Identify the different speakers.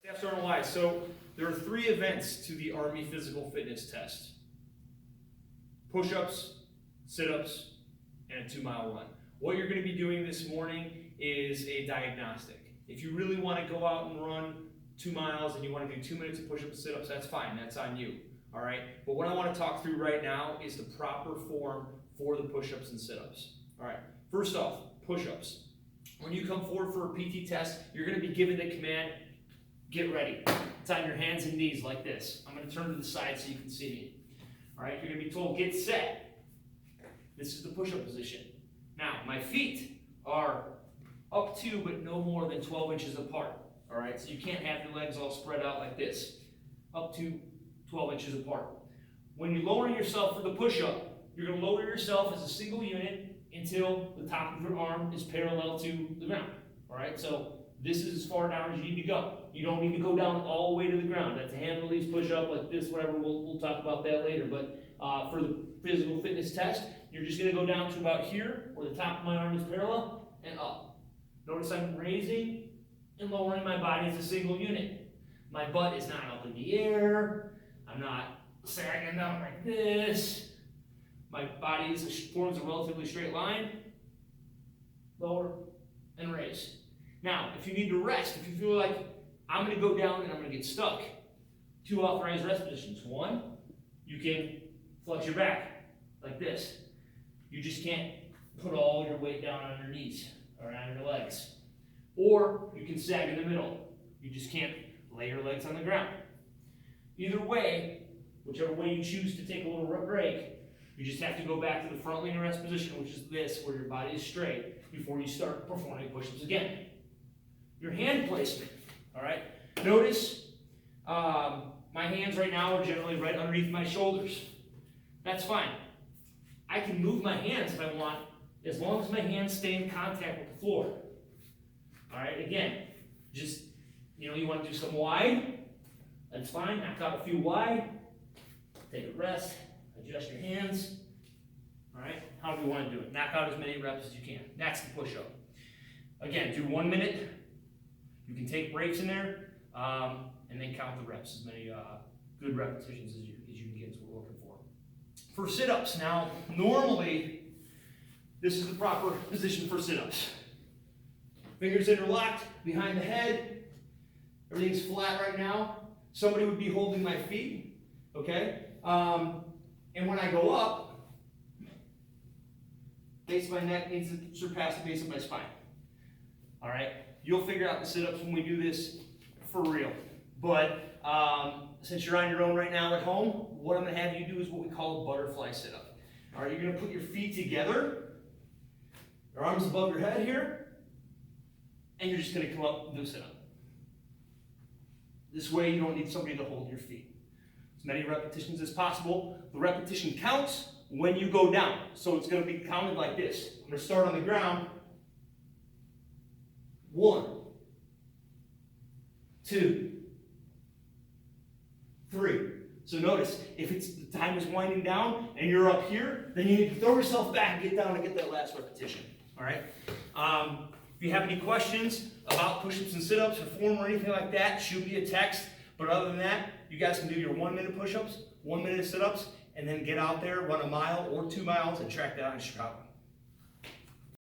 Speaker 1: Staff Sergeant Wise. So there are 3 events to the Army physical fitness test: push-ups, sit-ups, and a 2-mile run. What you're going to be doing this morning is a diagnostic. If you really want to go out and run 2 miles and you want to do 2 minutes of push-ups and sit-ups, that's fine. That's on you. All right. But what I want to talk through right now is the proper form for the push-ups and sit-ups. All right. First off, push-ups. When you come forward for a PT test, you're going to be given the command, get ready. It's on your hands and knees like this. I'm going to turn to the side so you can see me. All right. You're going to be told, get set. This is the push-up position. Now, my feet are up to but no more than 12 inches apart. All right. So you can't have your legs all spread out like this. Up to 12 inches apart. When you lower yourself for the push-up, you're going to lower yourself as a single unit until the top of your arm is parallel to the ground. All right, so this is as far down as you need to go. You don't need to go down all the way to the ground. To handle these push-up like this, whatever, we'll talk about that later. But for the physical fitness test, you're just going to go down to about here, where the top of my arm is parallel, and up. Notice I'm raising and lowering my body as a single unit. My butt is not up in the air. I'm not sagging down like this. My body forms a relatively straight line. Lower and raise. Now, if you need to rest, if you feel like I'm going to go down and I'm going to get stuck, 2 authorized rest positions. 1, you can flex your back like this. You just can't put all your weight down on your knees or on your legs. Or you can sag in the middle. You just can't lay your legs on the ground. Either way, whichever way you choose to take a little break, you just have to go back to the front lean rest position, which is this, where your body is straight, before you start performing push-ups again. Your hand placement, all right? Notice my hands right now are generally right underneath my shoulders. That's fine. I can move my hands if I want, as long as my hands stay in contact with the floor. All right, again, just, you want to do some wide, that's fine. Knock out a few wide, take a rest, adjust your hands, all right, however you want to do it. Knock out as many reps as you can. That's the push-up. Again, do 1 minute. You can take breaks in there, and then count the reps, as many good repetitions as you can get is what we're looking for. For sit-ups, now, normally, this is the proper position for sit-ups. Fingers interlocked behind the head. Everything's flat right now. Somebody would be holding my feet, okay? And when I go up, base of my neck needs to surpass the base of my spine. All right? You'll figure out the sit-ups when we do this for real. But since you're on your own right now at home, what I'm going to have you do is what we call a butterfly sit-up. All right, you're going to put your feet together, your arms above your head here, and you're just going to come up and do a sit-up. This way you don't need somebody to hold your feet. As many repetitions as possible. The repetition counts when you go down. So it's going to be counted like this. I'm going to start on the ground. 1, 2, 3. So notice, if the time is winding down and you're up here, then you need to throw yourself back and get down and get that last repetition. All right? If you have any questions about push-ups and sit-ups or form or anything like that, shoot me a text. But other than that, you guys can do your 1 minute push-ups, 1 minute sit-ups, and then get out there, run a mile or 2 miles, and track down in Chicago.